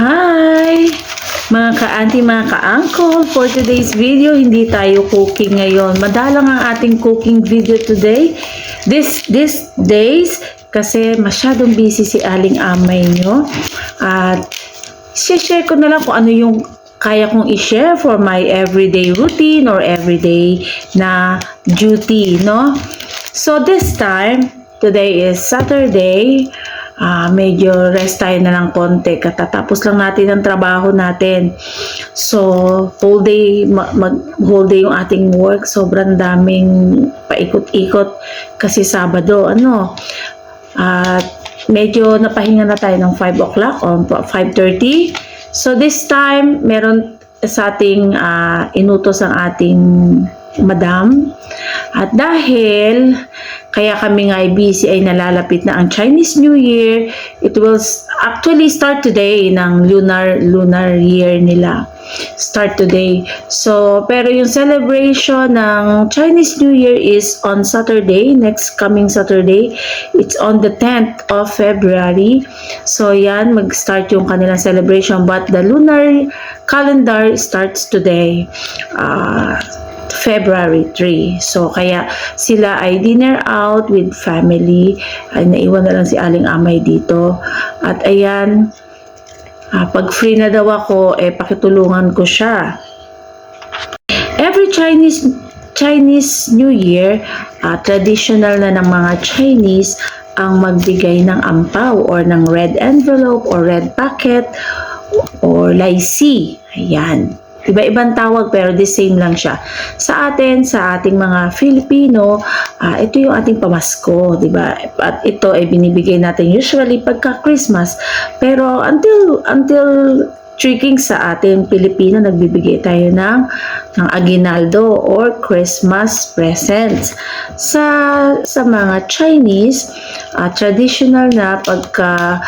Hi! Mga ka-auntie, mga ka-uncle, for today's video, hindi tayo cooking ngayon. Madalang ang ating cooking video today. This days, kasi masyadong busy si Aling Amay nyo. At share ko na lang kung ano yung kaya kong i-share for my everyday routine or everyday na duty, no? So this time, today is Saturday. Medyo rest tayo na ng konti. Katatapos lang natin ang trabaho natin. So, whole day, whole day yung ating work. Sobrang daming paikot-ikot kasi Sabado, At medyo napahinga na tayo ng 5 o'clock o 5:30. So, this time, meron sa ating inutos ang ating madam. At dahil kaya kami nga ay busy ay nalalapit na ang Chinese New Year, it will actually start today ng lunar year nila. Start today. So, pero yung celebration ng Chinese New Year is on Saturday, next coming Saturday. It's on the 10th of February. So, yan, mag-start yung kanilang celebration. But the lunar calendar starts today. February 3. So, kaya sila ay dinner out with family. Ay, naiwan na lang si Aling Amay dito. At ayan, pag free na daw ako, pakitulungan ko siya. Every Chinese New Year, traditional na ng mga Chinese ang magbigay ng ampaw or ng red envelope or red packet or laisi. Ayan. Iba-ibang tawag pero the same lang siya. Sa atin, sa ating mga Filipino, ito yung ating pamasko, di ba? At ito ay binibigay natin usually pagka Christmas. Pero until tricking sa ating Pilipino, nagbibigay tayo ng aguinaldo or Christmas presents. Sa mga Chinese, traditional na pagka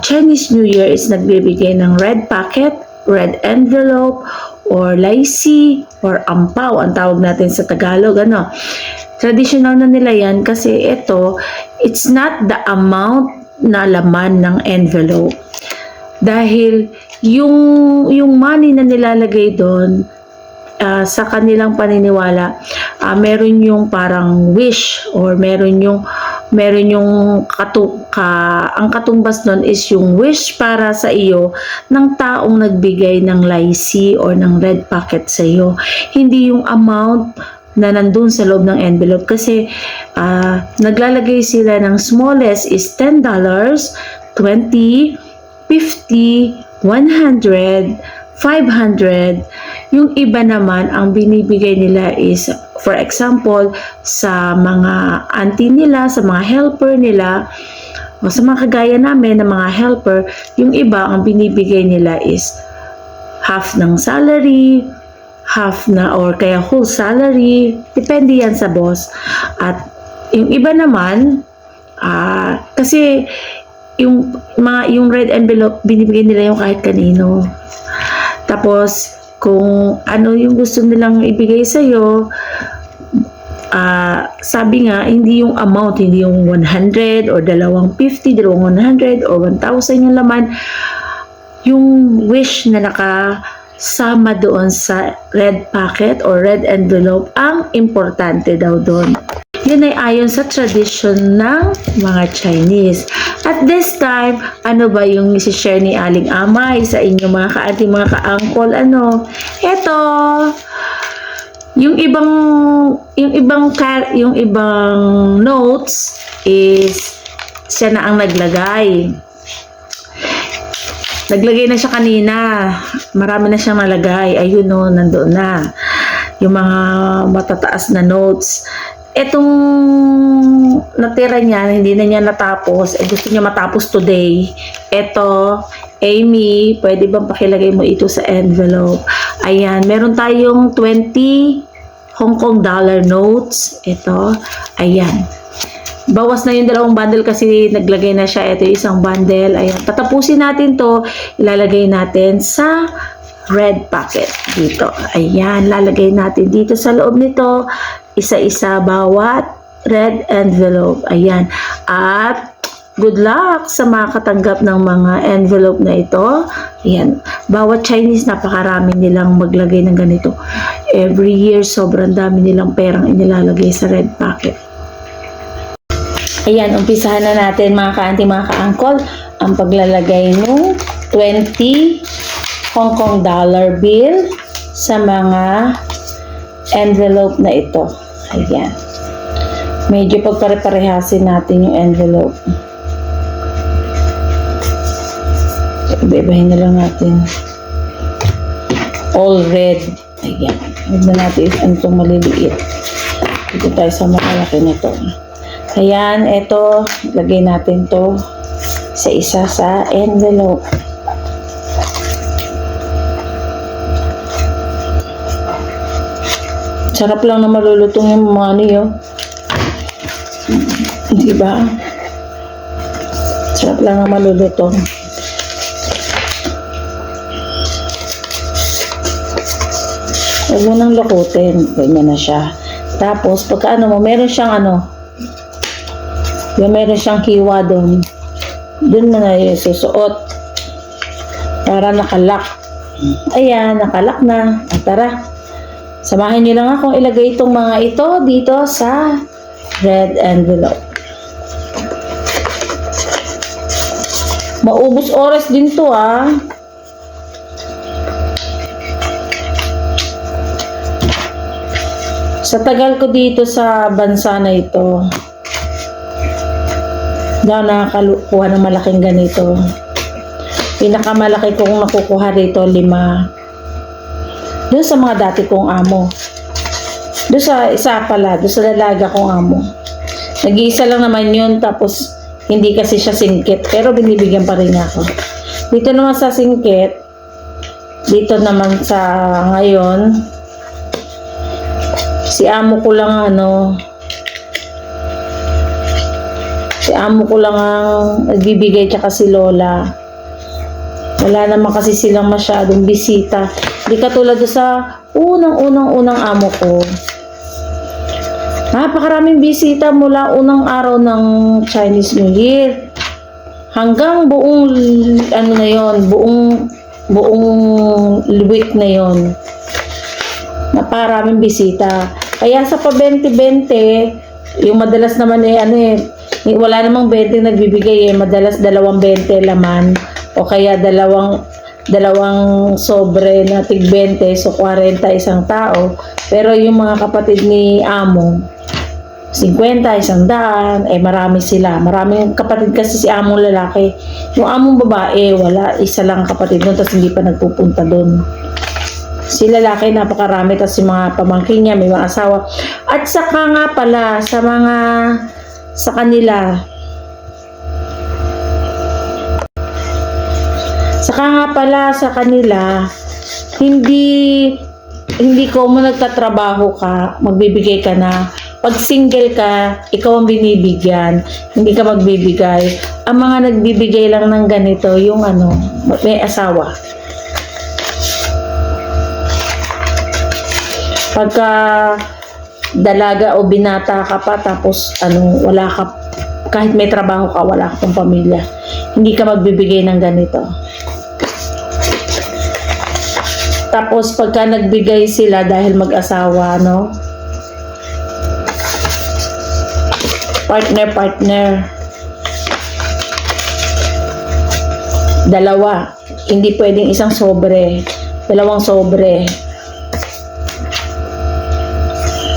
Chinese New Year is nagbibigay ng red packet, red envelope, or laisi, or ampaw, ang tawag natin sa Tagalog, Traditional na nila yan kasi it's not the amount na laman ng envelope. Dahil yung money na nilalagay doon, sa kanilang paniniwala, meron yung parang wish or meron yung ang katumbas nun is yung wish para sa iyo ng taong nagbigay ng laisi or ng red packet sa iyo. Hindi yung amount na nandun sa loob ng envelope kasi naglalagay sila ng smallest is $10, 20, 50, 100, 500. Yung iba naman, ang binibigay nila is, for example, sa mga auntie nila, sa mga helper nila, o sa mga kagaya namin na mga helper, yung iba, ang binibigay nila is half ng salary, half na, or kaya whole salary. Depende yan sa boss. At yung iba naman, kasi yung red envelope, binibigay nila yung kahit kanino. Tapos, kung ano yung gusto nilang ibigay sa'yo, sabi nga, hindi yung amount, hindi yung 100 or 250, 100 or 1,000 yung laman. Yung wish na nakasama doon sa red packet or red envelope, ang importante daw doon. Yun ay ayon sa tradition ng mga Chinese. At this time, ano ba yung isi-share ni Aling Amay sa inyo mga ka-auntie, mga ka-uncle? Eto, yung ibang notes is siya na ang naglagay. Naglagay na siya kanina. Marami na siyang nalagay. Ayun nandoon na. Yung mga matataas na notes. Etong natira niya, hindi na niya natapos. Gusto niya matapos today. Eto, Amy, pwede bang pakilagay mo ito sa envelope? Ayan, meron tayong 20 Hong Kong dollar notes. Ito, ayan. Bawas na yung 2 bundle kasi naglagay na siya. Ito yung isang bundle. Ayan, tatapusin natin to. Ilalagay natin sa red packet dito. Ayan, lalagay natin dito sa loob nito. Isa-isa bawat red envelope. Ayan. At good luck sa makakatanggap ng mga envelope na ito. Ayan, bawat Chinese napakarami nilang maglagay ng ganito. Every year, sobrang dami nilang perang inilalagay sa red packet. Ayan, umpisahan na natin mga ka-auntie, mga ka-uncle, ang paglalagay ng 20 Hong Kong dollar bill sa mga envelope na ito. Ayan. Medyo pagpare-parehasin natin yung envelope. Iba-ibahin na lang natin. All red. Ayan. Huwag na natin ano itong maliliit. Dito tayo sa makalaki nito. Ayan, ito. Lagay natin to sa isa sa envelope. Sarap lang na malulutong yung mga ano yun. Diba? Sarap lang na malulutong. Huwag mo nang lukutin. Ganyan na siya. Tapos, pagka ano mo, meron siyang ano, yung meron siyang hiwa doon. Doon mo na yung susuot. Para nakalak. Ayan, nakalak na. Tara. Samahan niyo lang akong ilagay itong mga ito dito sa red envelope. Maubos oras din to Sa tagal ko dito sa bansa na ito, daw nakakakuha ng malaking ganito. Pinakamalaki kong nakukuha rito, 5. Doon sa mga dati kong amo. Doon sa isa pala, doon sa dalaga kong amo. Nag-iisa lang naman yun, tapos hindi kasi siya singkit. Pero binibigyan pa rin ako. Dito naman sa singkit, dito naman sa ngayon, si amo ko lang ang nagbibigay, tsaka si Lola. Wala naman kasi silang masyadong bisita. Hindi katulad sa unang amo ko. Napakaraming bisita mula unang araw ng Chinese New Year. Hanggang buong, buong week na yon. Napakaraming bisita. Kaya sa pa 20-20, yung madalas naman wala namang 20 nagbibigay madalas 2-20 laman. O kaya dalawang sobre na tig 20, so 40 isang tao. Pero yung mga kapatid ni amo, 50, 100, marami sila. Maraming kapatid kasi si among lalaki. Yung among babae, wala, isa lang kapatid doon, tapos hindi pa nagpupunta doon. Si lalaki, napakarami, tapos yung mga pamangkin niya, may mga asawa. At saka nga pala, sa kanila, hindi ko mo nagtatrabaho ka, magbibigay ka na. Pag single ka, ikaw ang binibigyan, hindi ka magbibigay. Ang mga nagbibigay lang ng ganito, yung may asawa. Pagka dalaga o binata ka pa, tapos wala ka, kahit may trabaho ka, wala ka pang pamilya, hindi ka magbibigay ng ganito. Tapos pagka nagbigay sila dahil mag-asawa, partner, dalawa, hindi pwedeng isang sobre, dalawang sobre.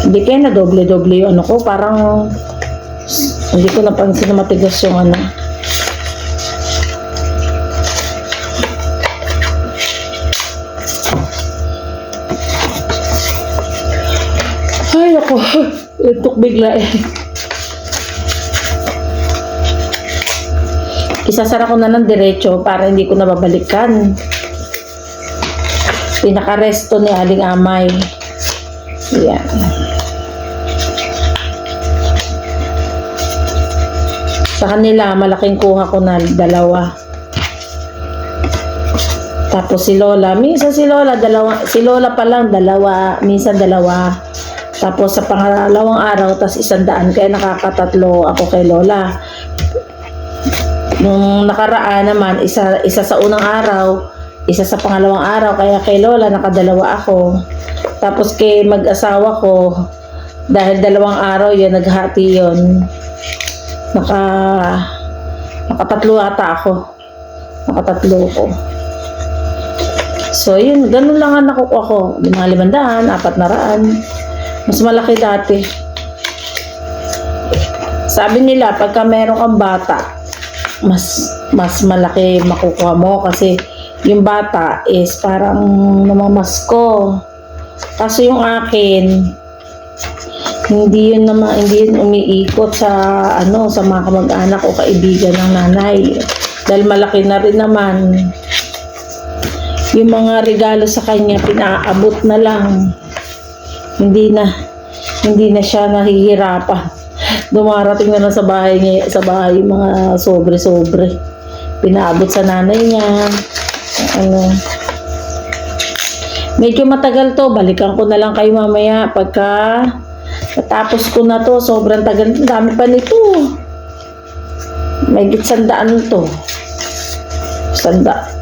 Hindi kaya na doble-doble yung ko, parang hindi ko napansin na matigas yung Ay, ako, itok bigla Isasara ko na ng diretso para hindi ko nababalikan. Pinaka-resto ni Aling Amay. Yan. Sa kanila, malaking kuha ko na 2. Tapos si Lola, minsan si Lola pa lang 2, minsan 2. Tapos sa pangalawang araw, tas 100, kaya nakakatatlo ako kay Lola. Nung nakaraan naman, isa sa unang araw, isa sa pangalawang araw, kaya kay Lola nakadalawa ako. Tapos kay mag-asawa ko, dahil dalawang araw yun, naghati yun. Nakatatlo ata ako. Nakatatlo ko. So yun, ganun lang ang nakukuha ko. Mga 500, 400. Mas malaki dati. Sabi nila, pagka meron kang bata, mas malaki makukuha mo kasi yung bata is parang namamasko. Kaso yung akin, hindi yun umiikot sa sa mga kamag-anak o kaibigan ng nanay. Dahil malaki na rin naman. Yung mga regalo sa kanya pinaabot na lang. Hindi na siya nahihirapan. Dumarating na lang sa bahay yung mga sobre-sobre. Pinaabot sa nanay niya. Medyo matagal to, balikan ko na lang kayo mamaya pagka natapos ko na to. Sobrang tagal, dami pa nito. Mahigit 100 to.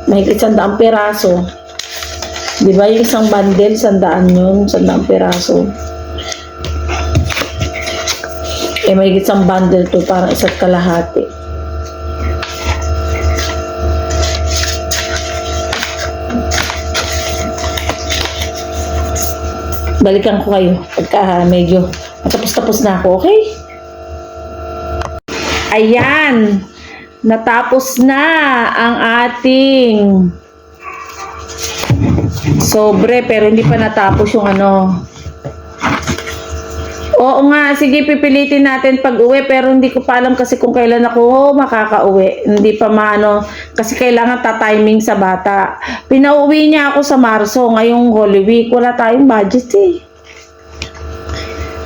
Mahigit 100 piraso. Di ba yung isang bundle, 100 yun, 100 piraso. Mahigit isang bundle to, parang isa't kalahati. Balikan ko kayo pagka medyo tapos na ako, okay? Ayan, natapos na ang ating sobre, pero hindi pa natapos yung Oo nga, sige, pipilitin natin pag-uwi, pero hindi ko pa alam kasi kung kailan ako makaka-uwi. Hindi pa kasi kailangan ta-timing sa bata. Pinauwi niya ako sa Marso, ngayong Holy Week. Wala tayong budget eh.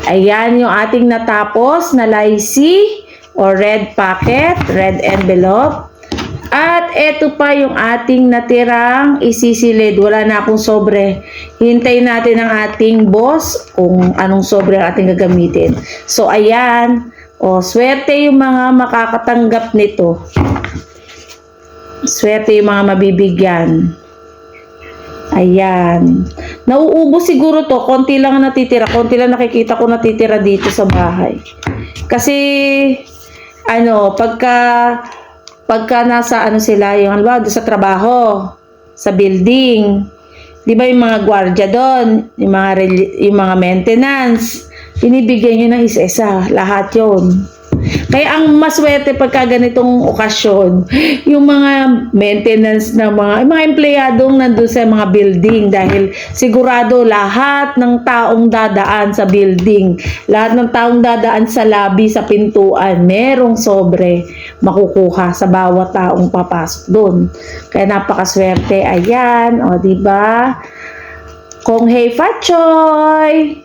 Ayan yung ating natapos na lychee o red packet, red envelope. At eto pa yung ating natirang isisilid. Wala na akong sobre. Hintayin natin ang ating boss kung anong sobre ang ating gagamitin. So, ayan. O, swerte yung mga makakatanggap nito. Swerte yung mga mabibigyan. Ayan. Nauubos siguro to. Konti lang ang natitira. Konti lang nakikita ko natitira dito sa bahay. Kasi, pagka nasa sila, yung halimbawa doon sa trabaho, sa building, di ba yung mga gwardiya doon, yung mga maintenance, binibigyan nyo ng isa-isa, lahat yon. Kaya ang maswerte pagka ganitong okasyon, yung mga maintenance na mga empleyadong nandun sa mga building, dahil sigurado lahat ng taong dadaan sa building, lahat ng taong dadaan sa lobby, sa pintuan, merong sobre makukuha sa bawat taong papasok doon. Kaya napakaswerte. Ayan, o diba? Kung hey Fatchoy!